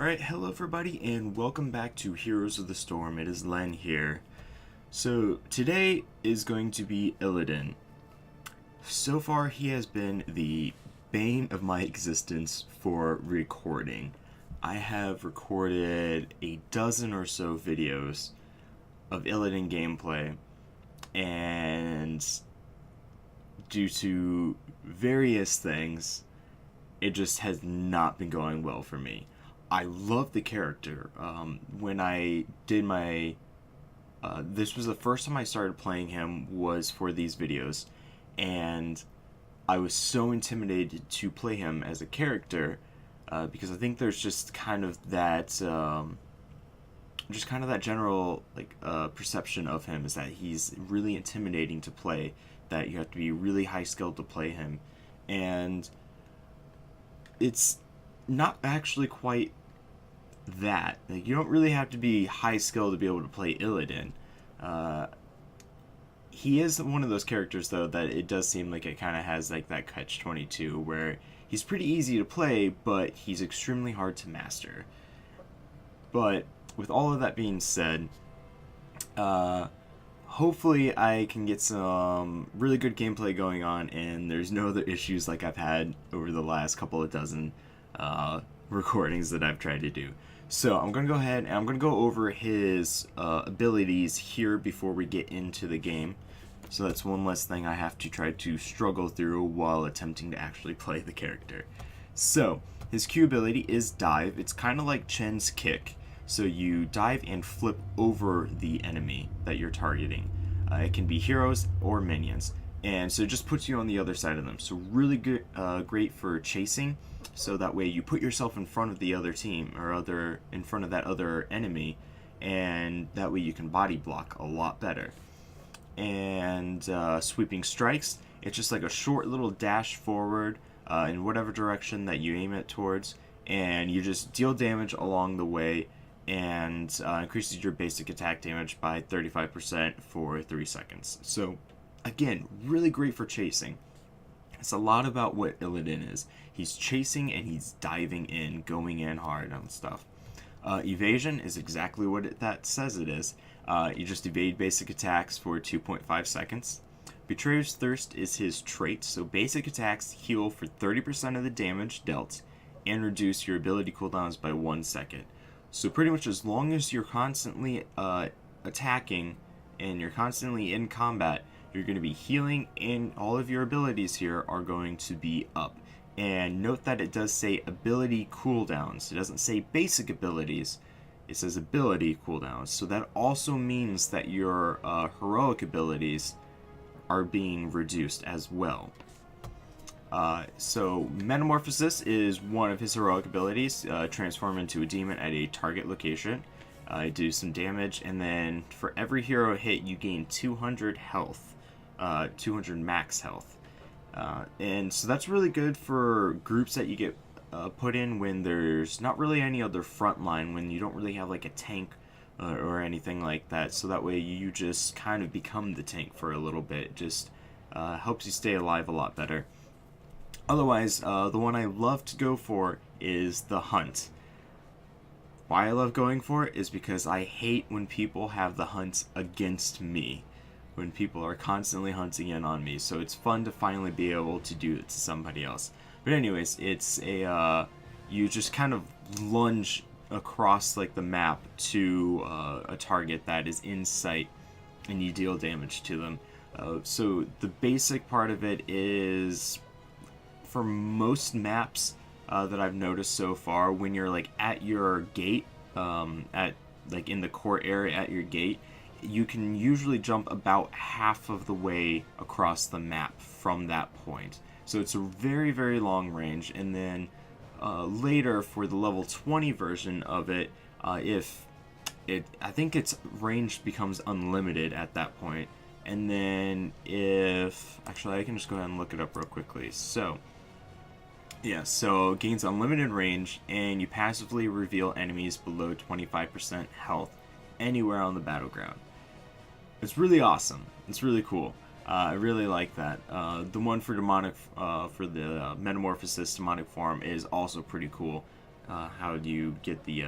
Alright, hello everybody and welcome back to Heroes of the Storm. It is Len here. So today is going to be Illidan. So far he has been the bane of my existence for recording. I have recorded a dozen or so videos of Illidan gameplay, and due to various things, it just has not been going well for me. I love the character. When I did my... this was the first time I started playing him was for these videos, and I was so intimidated to play him as a character because I think there's just kind of that... general perception of him is that he's really intimidating to play, that you have to be really high skilled to play him, and it's not actually quite that. Like, you don't really have to be high skilled to be able to play Illidan. He is one of those characters though that it does seem like it kind of has like that catch-22 where he's pretty easy to play but he's extremely hard to master. But with all of that being said, hopefully I can get some really good gameplay going on and there's no other issues like I've had over the last couple of dozen recordings that I've tried to do. So I'm going to go ahead and I'm going to go over his abilities here before we get into the game. So that's one less thing I have to try to struggle through while attempting to actually play the character. So his Q ability is Dive. It's kind of like Chen's Kick. So you dive and flip over the enemy that you're targeting. It can be heroes or minions. And so it just puts you on the other side of them. So really good, great for chasing. So that way you put yourself in front of the other team or in front of that other enemy, and that way you can body block a lot better. And sweeping strikes, it's just like a short little dash forward in whatever direction that you aim it towards, and you just deal damage along the way, and increases your basic attack damage by 35% for 3 seconds. So again, really great for chasing. It's a lot about what Illidan is. He's chasing and he's diving in, going in hard on stuff. Evasion is exactly what that says it is. You just evade basic attacks for 2.5 seconds. Betrayer's Thirst is his trait, so basic attacks heal for 30% of the damage dealt and reduce your ability cooldowns by 1 second. So pretty much as long as you're constantly attacking and you're constantly in combat, you're going to be healing, and all of your abilities here are going to be up. And note that it does say ability cooldowns. It doesn't say basic abilities. It says ability cooldowns. So that also means that your heroic abilities are being reduced as well. So Metamorphosis is one of his heroic abilities. Transform into a demon at a target location. Do some damage, and then for every hero hit you gain 200 health. 200 max health. And so that's really good for groups that you get put in when there's not really any other front line, when you don't really have like a tank or anything like that. So that way you just kind of become the tank for a little bit. It just helps you stay alive a lot better. Otherwise, the one I love to go for is the Hunt. Why I love going for it is because I hate when people have the hunt against me. When people are constantly hunting in on me, so it's fun to finally be able to do it to somebody else. But anyways, it's a you just kind of lunge across like the map to a target that is in sight, and you deal damage to them. So the basic part of it is, for most maps that I've noticed so far, when you're like at your gate, at like in the court area at your gate, you can usually jump about half of the way across the map from that point. So it's a very, very long range. And then later for the level 20 version of it, I think its range becomes unlimited at that point. And then actually I can just go ahead and look it up real quickly. So yeah, so gains unlimited range, and you passively reveal enemies below 25% health anywhere on the battleground. It's really awesome. It's really cool. I really like that. The one for demonic, for the Metamorphosis demonic form is also pretty cool. how do you get the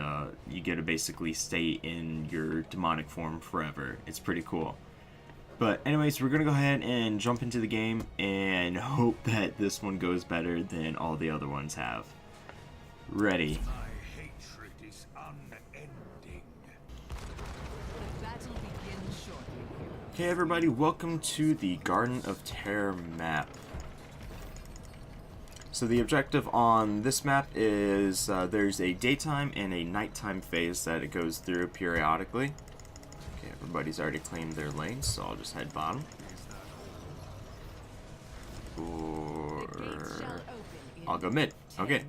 you get to basically stay in your demonic form forever. It's pretty cool. But anyways, we're gonna go ahead and jump into the game and hope that this one goes better than all the other ones have. Ready. My hatred is unending. The battle begins shortly. Hey everybody, welcome to the Garden of Terror map. So the objective on this map is there's a daytime and a nighttime phase that it goes through periodically. Okay, everybody's already claimed their lanes, so I'll just head bottom. Or I'll go mid. Okay.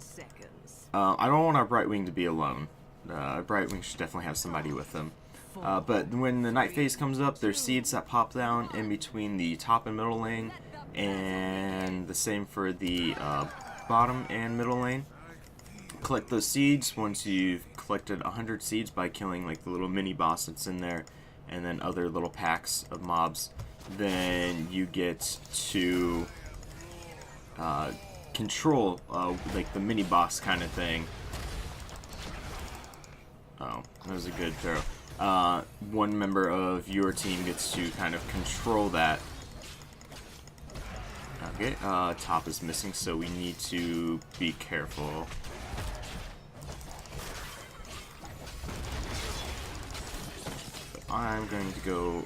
I don't want our Brightwing to be alone. Brightwing should definitely have somebody with them. But when the night phase comes up, there's seeds that pop down in between the top and middle lane, and the same for the bottom and middle lane. Collect those seeds. Once you've collected 100 seeds by killing like the little mini boss that's in there, and then other little packs of mobs, then you get to control like the mini boss kind of thing. Oh, that was a good throw. One member of your team gets to kind of control that. Okay, top is missing, so we need to be careful. But I'm going to go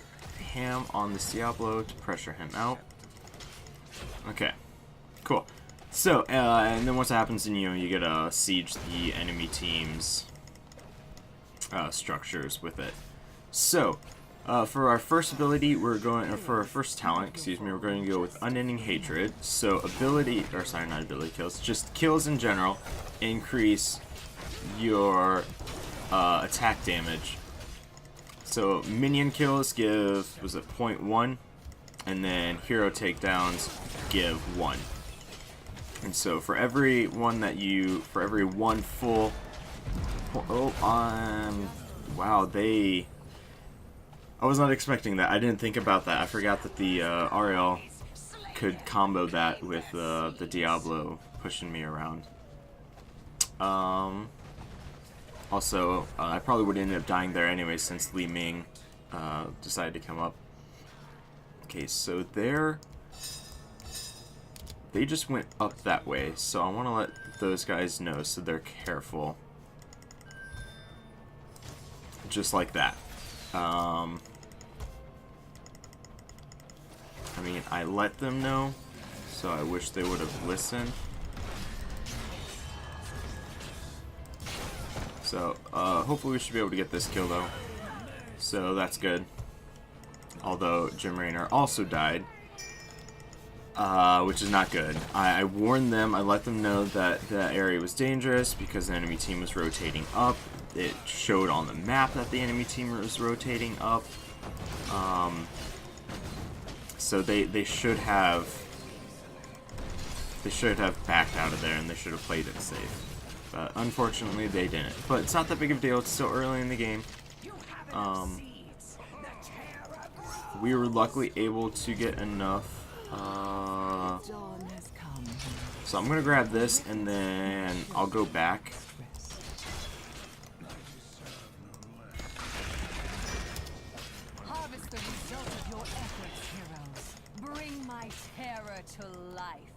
ham on this Diablo to pressure him out. Okay, cool. So, and then once that happens, then you get to siege the enemy team's structures with it. So, for our first ability, for our first talent, excuse me, we're going to go with Unending Hatred. So, not ability kills, just kills in general, increase your attack damage. So, minion kills give, was it 0.1? And then hero takedowns give 1. And so for every one full, wow, I was not expecting that. I didn't think about that. I forgot that the RL could combo that with the Diablo pushing me around. Also, I probably would end up dying there anyway since Li Ming decided to come up. Okay, so they just went up that way, so I want to let those guys know so they're careful. Just like that. I mean, I let them know, so I wish they would have listened. So, hopefully we should be able to get this kill, though. So, that's good. Although, Jim Raynor also died. Which is not good. I warned them, I let them know that the area was dangerous because the enemy team was rotating up. It showed on the map that the enemy team was rotating up. So they should have backed out of there, and they should have played it safe. But unfortunately they didn't. But it's not that big of a deal, it's still early in the game. We were luckily able to get enough. So I'm gonna grab this and then I'll go back. Harvest the result of your efforts, heroes. Bring my terror to life.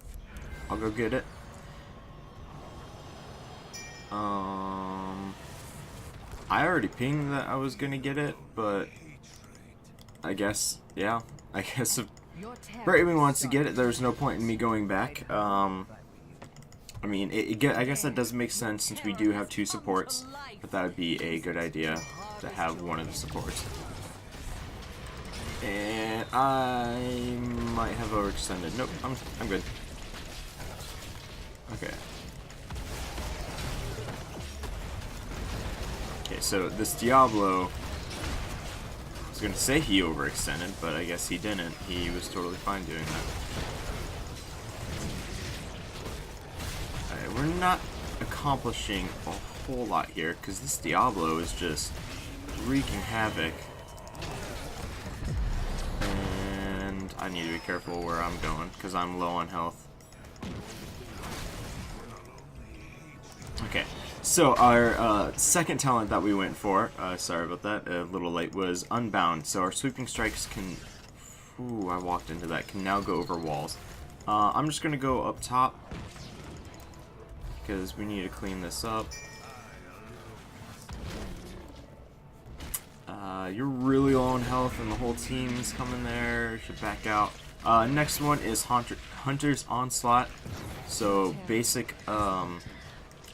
I'll go get it. I already pinged that I was gonna get it, but I guess, yeah. I guess if Brightwing wants to get it, there's no point in me going back. I mean, I guess that does make sense since we do have 2 supports, but that would be a good idea to have one of the supports. And I might have overextended. Nope, I'm good. Okay. Okay, so this Diablo, I was gonna say he overextended, but I guess he didn't. He was totally fine doing that. Alright, we're not accomplishing a whole lot here, because this Diablo is just wreaking havoc. And I need to be careful where I'm going, because I'm low on health. Okay, So our second talent that we went for, sorry about that, a little late, was Unbound. So our sweeping strikes can, ooh, I walked into that, can now go over walls. I'm just going to go up top, because we need to clean this up. You're really low on health and the whole team's coming there, should back out. Next one is Hunter's Onslaught. So basic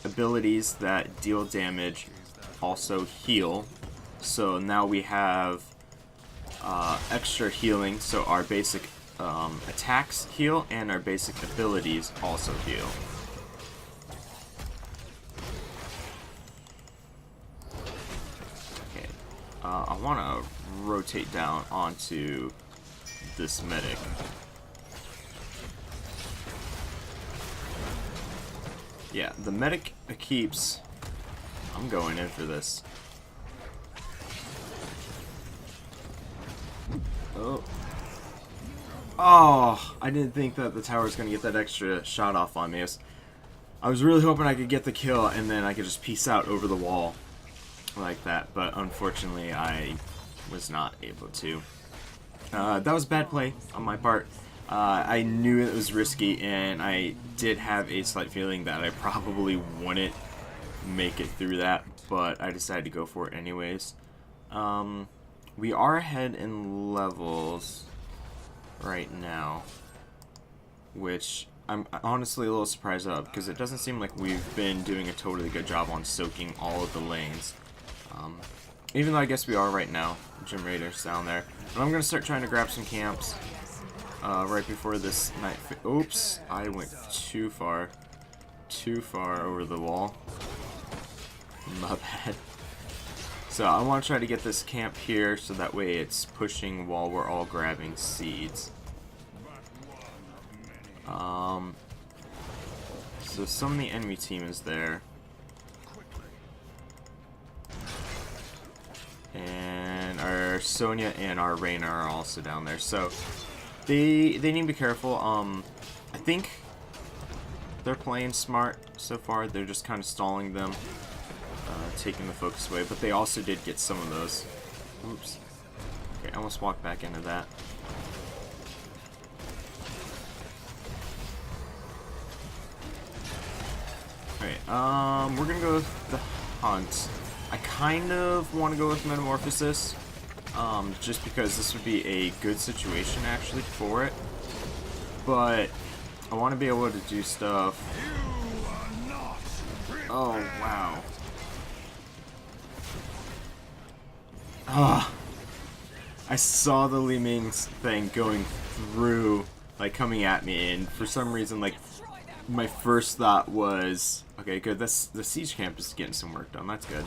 abilities that deal damage also heal. So now we have extra healing, so our basic attacks heal and our basic abilities also heal. Okay, I want to rotate down onto this medic. Yeah, the medic keeps... I'm going in for this. Oh. Oh, I didn't think that the tower was going to get that extra shot off on me. I was really hoping I could get the kill and then I could just peace out over the wall like that, but unfortunately I was not able to. That was bad play on my part. I knew it was risky, and I did have a slight feeling that I probably wouldn't make it through that, but I decided to go for it anyways. We are ahead in levels right now, which I'm honestly a little surprised of, because it doesn't seem like we've been doing a totally good job on soaking all of the lanes. Even though I guess we are right now. Gym Raiders down there. But I'm going to start trying to grab some camps right before this night. Oops, I went too far. Too far over the wall. My bad. So I want to try to get this camp here so that way it's pushing while we're all grabbing seeds. So some of the enemy team is there. And our Sonya and our Reyna are also down there. So they need to be careful. I think they're playing smart so far. They're just kind of stalling them, taking the focus away. But they also did get some of those. Oops. Okay, I almost walked back into that. Alright, we're gonna go with the Hunt. I kind of want to go with Metamorphosis, just because this would be a good situation actually for it. But I want to be able to do stuff. Oh wow! Ah, I saw the Li Ming's thing going through, like coming at me, and for some reason, like my first thought was, okay, good. The siege camp is getting some work done. That's good.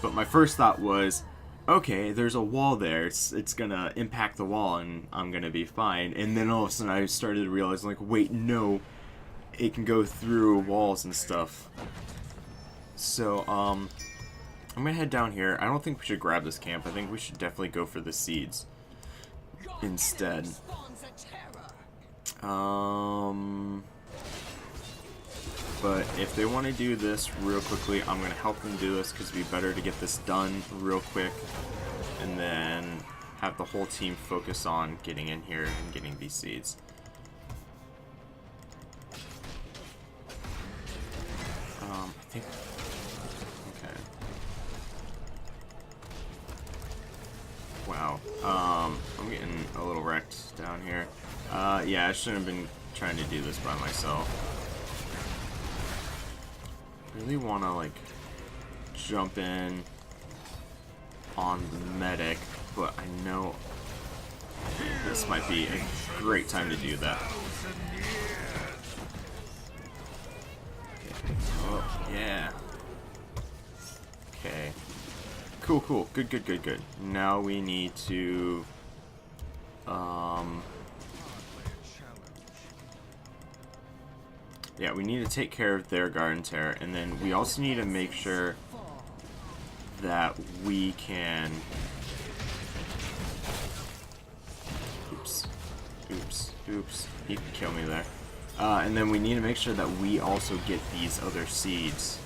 But my first thought was, okay, there's a wall there. It's gonna impact the wall, and I'm gonna be fine. And then all of a sudden, I started to realize, like, wait, no, it can go through walls and stuff. So, I'm gonna head down here. I don't think we should grab this camp. I think we should definitely go for the seeds instead. But if they want to do this real quickly, I'm going to help them do this because it'd be better to get this done real quick and then have the whole team focus on getting in here and getting these seeds. I think... Okay. Wow. I'm getting a little wrecked down here. Yeah, I shouldn't have been trying to do this by myself. Really want to like jump in on the medic, but I know this might be a great time to do that. Okay. Oh yeah. Okay. Cool, cool. Good, good, good, good. Now we need to yeah, we need to take care of their Garden Terror, and then we also need to make sure that we can... Oops. Oops. Oops. He can kill me there. And then we need to make sure that we also get these other seeds.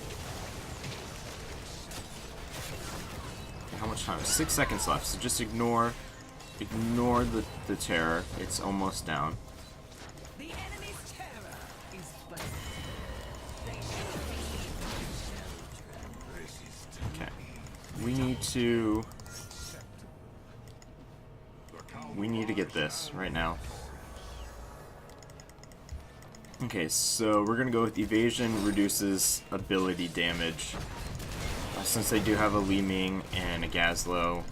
much time? 6 seconds left, so just ignore the terror. It's almost down. The enemy's terror is but Okay. We need to get this right now. Okay, so we're gonna go with evasion reduces ability damage. Since they do have a Li Ming and a Gazlo,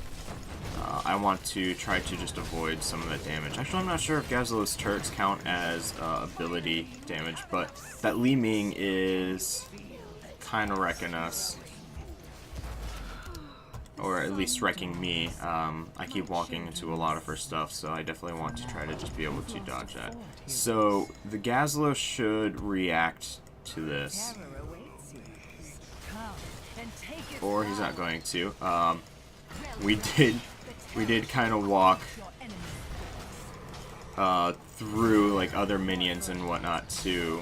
I want to try to just avoid some of that damage. Actually, I'm not sure if Gazlo's turrets count as ability damage, but that Li Ming is kind of wrecking us. Or at least wrecking me. I keep walking into a lot of her stuff, so I definitely want to try to just be able to dodge that. So, the Gazlo should react to this. Or he's not going to. We did kind of walk through like other minions and whatnot to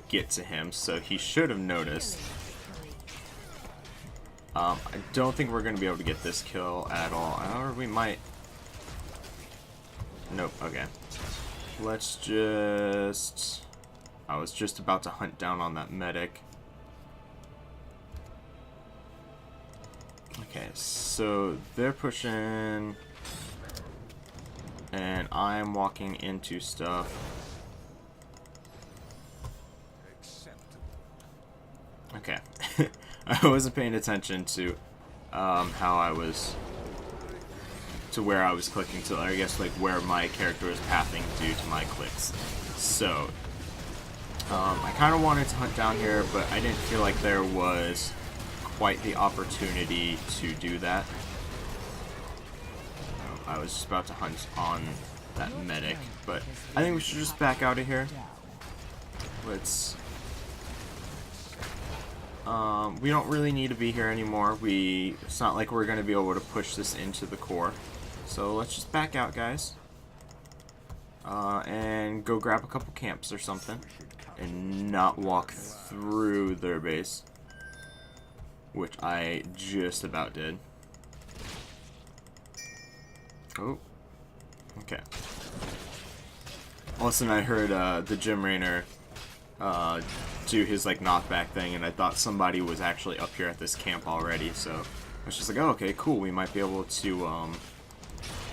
get to him, so he should have noticed. I don't think we're going to be able to get this kill at all. Or we might. Nope, okay. Let's just... I was just about to hunt down on that medic. Okay, so they're pushing... And I'm walking into stuff. Okay. I wasn't paying attention to how I was... to where I was clicking to, I guess, like, where my character was pathing due to my clicks. So... I kind of wanted to hunt down here, but I didn't feel like there was quite the opportunity to do that. I was just about to hunt on that medic, but I think we should just back out of here. Let's... we don't really need to be here anymore. It's not like we're going to be able to push this into the core. So let's just back out, guys. And go grab a couple camps or something. And not walk through their base. Which I just about did. Oh. Okay. All of a sudden I heard the Gym Rainer do his like knockback thing, and I thought somebody was actually up here at this camp already, so I was just like, oh, okay, cool, we might be able to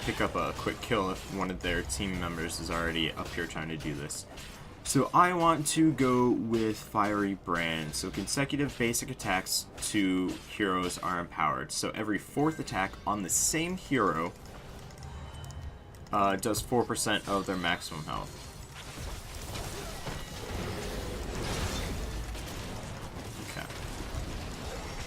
pick up a quick kill if one of their team members is already up here trying to do this. So I want to go with Fiery Brand. So consecutive basic attacks to heroes are empowered. So every 4th attack on the same hero does 4% of their maximum health. Okay.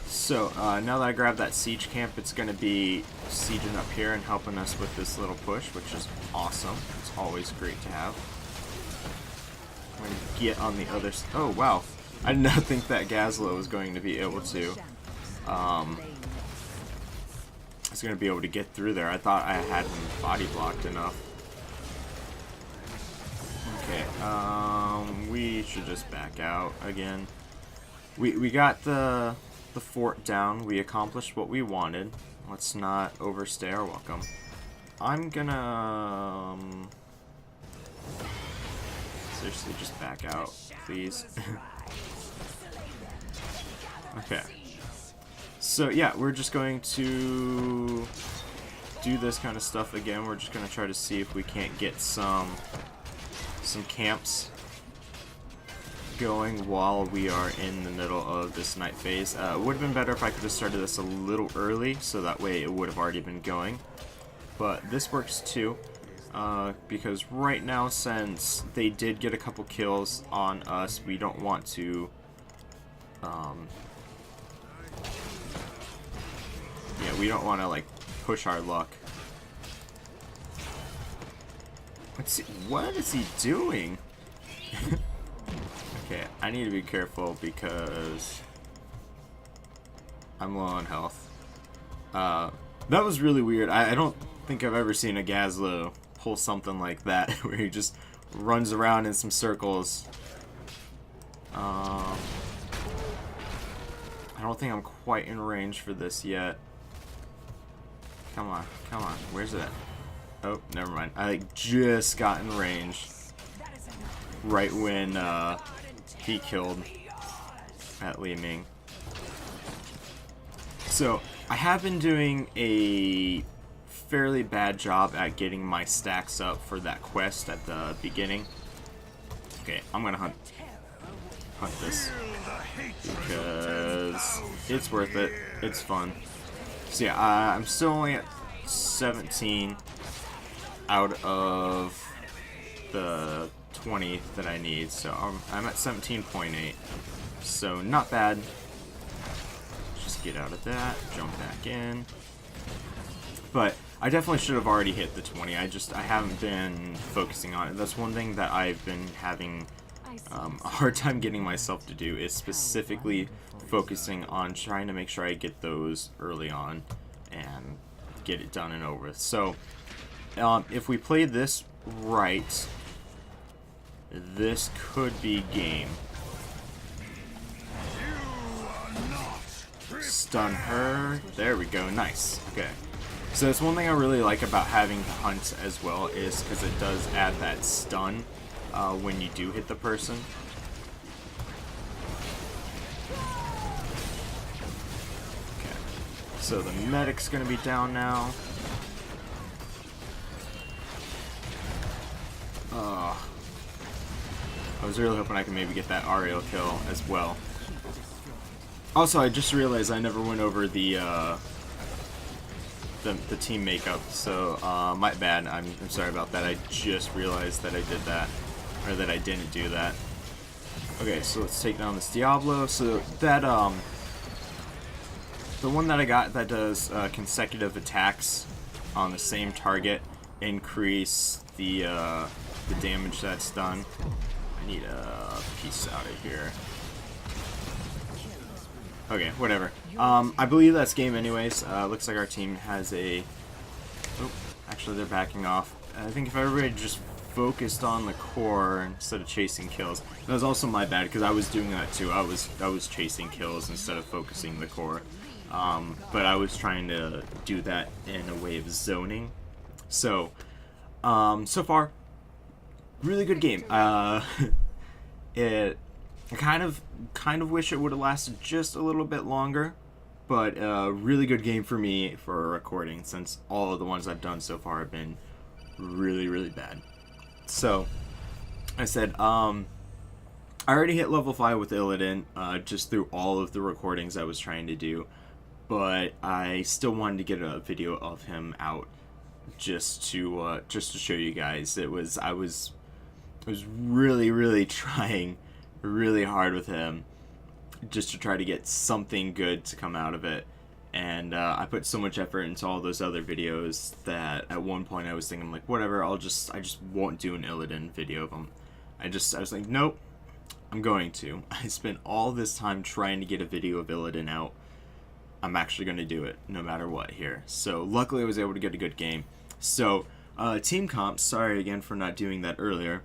So now that I grabbed that siege camp, it's going to be sieging up here and helping us with this little push, which is awesome. It's always great to have. I'm going to get on the other side. Oh, wow. I did not think that Gazlo was going to be able to, get through there. I thought I had him body blocked enough. Okay, we should just back out again. We got the fort down. We accomplished what we wanted. Let's not overstay our welcome. I'm gonna... seriously, just back out, please. Okay. So, yeah, we're just going to do this kind of stuff again. We're just going to try to see if we can't get some camps going while we are in the middle of this night phase. It would have been better if I could have started this a little early, so that way it would have already been going. But this works too. Because right now, since they did get a couple kills on us, we don't want to, yeah, we don't want to, like, push our luck. Let's see, what is he doing? Okay, I need to be careful because I'm low on health. That was really weird. I don't think I've ever seen a Gazlo pull something like that where he just runs around in some circles. I I don't think I'm quite in range for this yet. Come on, come on. Where's it at? Oh, never mind. I like just got in range right when he killed at Li Ming. So I have been doing a fairly bad job at getting my stacks up for that quest at the beginning. Okay, I'm gonna hunt this because it's worth it. It's fun. So yeah, I'm still only at 17 out of the 20 that I need, so I'm at 17.8. So not bad. Just get out of that, jump back in. But I definitely should have already hit the 20. I haven't been focusing on it. That's one thing that I've been having a hard time getting myself to do, is specifically focusing on trying to make sure I get those early on and get it done and over with. So if we play this right, this could be game. Stun her. There we go. Nice. Okay. So that's one thing I really like about having to hunt as well, is because it does add that stun when you do hit the person. Okay. So the medic's gonna be down now. I was really hoping I could maybe get that aerial kill as well. Also, I just realized I never went over the team makeup, so my bad. I'm sorry about that. I just realized that I did that, or that I didn't do that. Okay, so let's take down this Diablo. So that the one that I got that does consecutive attacks on the same target increase the damage that's done. I need a piece out of here. Okay, whatever. I believe that's game anyways. Looks like our team has a... Oh, actually they're backing off. I think if everybody just focused on the core instead of chasing kills. That was also my bad, because I was doing that too. I was chasing kills instead of focusing the core. But I was trying to do that in a way of zoning. So, so far, really good game. I kind of wish it would have lasted just a little bit longer, but really good game for me for a recording, since all of the ones I've done so far have been really, really bad. So, I said, I already hit level 5 with Illidan, just through all of the recordings I was trying to do, but I still wanted to get a video of him out just to show you guys. I was really, really trying really hard with him just to try to get something good to come out of it, and I put so much effort into all those other videos that at one point I was thinking, like, whatever, I just won't do an Illidan video of him. I was like, nope, I'm going to. I spent all this time trying to get a video of Illidan out. I'm actually going to do it no matter what here. So luckily I was able to get a good game. So team comps, sorry again for not doing that earlier.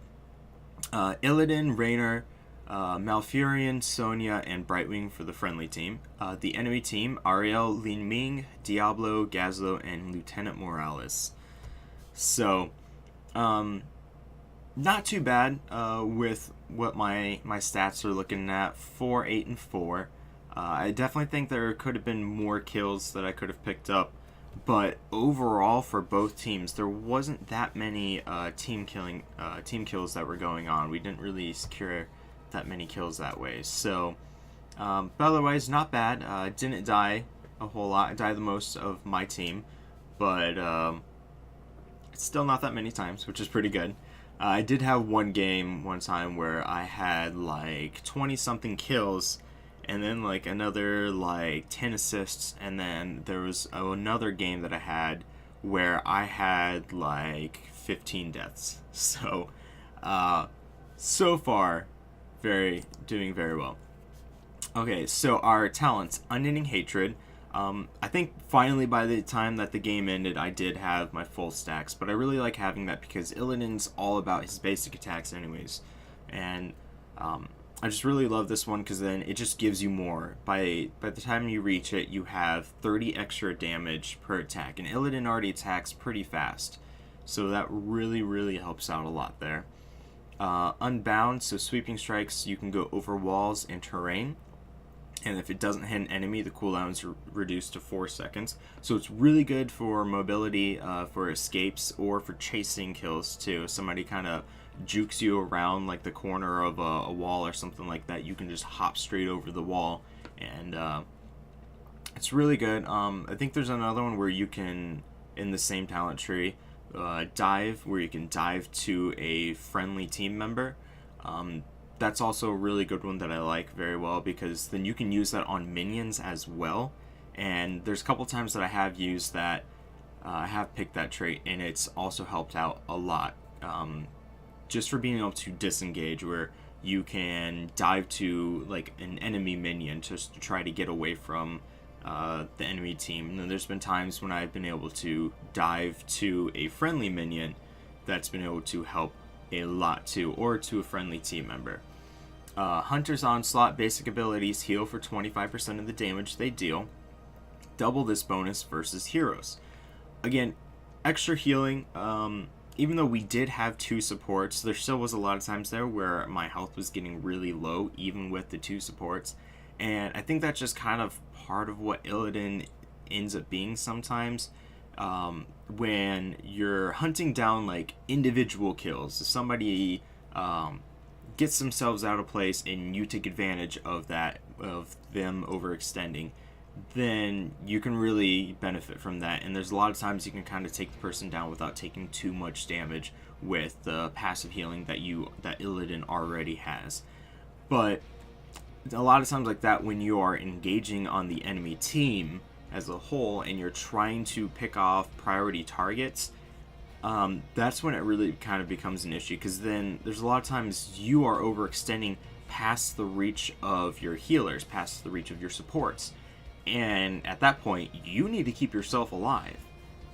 Illidan, Raynor, Malfurion, Sonya, and Brightwing for the friendly team. The enemy team, Ariel, Li Ming, Diablo, Gazlo, and Lieutenant Morales. So, not too bad with what my stats are looking at. 4, 8, and 4. I definitely think there could have been more kills that I could have picked up, but overall for both teams there wasn't that many team kills that were going on. We didn't really secure that many kills that way. So, but otherwise not bad. Didn't die a whole lot. I died the most of my team, but it's still not that many times, which is pretty good. I did have one time where I had like 20 something kills, and then like another like 10 assists, and then there was another game that I had where I had like 15 deaths. So so far doing very well. Okay, so our talents: Unending Hatred. I think finally by the time that the game ended I did have my full stacks, but I really like having that because Illidan's all about his basic attacks anyways, and I just really love this one because then it just gives you more. By the time you reach it, you have 30 extra damage per attack, and Illidan already attacks pretty fast, so that really helps out a lot there. Unbound, so sweeping strikes, you can go over walls and terrain, and if it doesn't hit an enemy, the cooldown is reduced to 4 seconds. So it's really good for mobility, for escapes, or for chasing kills too. Somebody kind of jukes you around like the corner of a wall or something like that, you can just hop straight over the wall, and it's really good. I think there's another one where you can, in the same talent tree, dive, where you can dive to a friendly team member. That's also a really good one that I like very well, because then you can use that on minions as well. And there's a couple times that I have used that, I have picked that trait, and it's also helped out a lot. Just for being able to disengage, where you can dive to like an enemy minion just to try to get away from the enemy team. And then there's been times when I've been able to dive to a friendly minion that's been able to help a lot too, or to a friendly team member. Hunter's Onslaught, basic abilities heal for 25% of the damage they deal. Double this bonus versus heroes. Again, extra healing. Even though we did have 2 supports, there still was a lot of times there where my health was getting really low, even with the 2 supports. And I think that's just kind of part of what Illidan ends up being sometimes. When you're hunting down like individual kills, if somebody gets themselves out of place and you take advantage of that, of them overextending, then you can really benefit from that. And there's a lot of times you can kind of take the person down without taking too much damage with the passive healing that Illidan already has. But a lot of times like that, when you are engaging on the enemy team as a whole and you're trying to pick off priority targets, that's when it really kind of becomes an issue, because then there's a lot of times you are overextending past the reach of your healers, past the reach of your supports. And at that point, you need to keep yourself alive.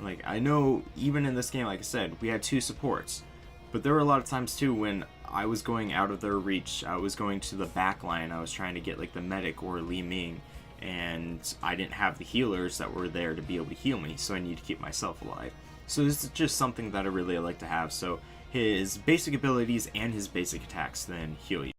Like, I know even in this game, like I said, we had 2 supports, but there were a lot of times too when I was going out of their reach. I was going to the back line. I was trying to get like the medic or Li Ming, and I didn't have the healers that were there to be able to heal me, so I need to keep myself alive. So this is just something that I really like to have. So his basic abilities and his basic attacks then heal you.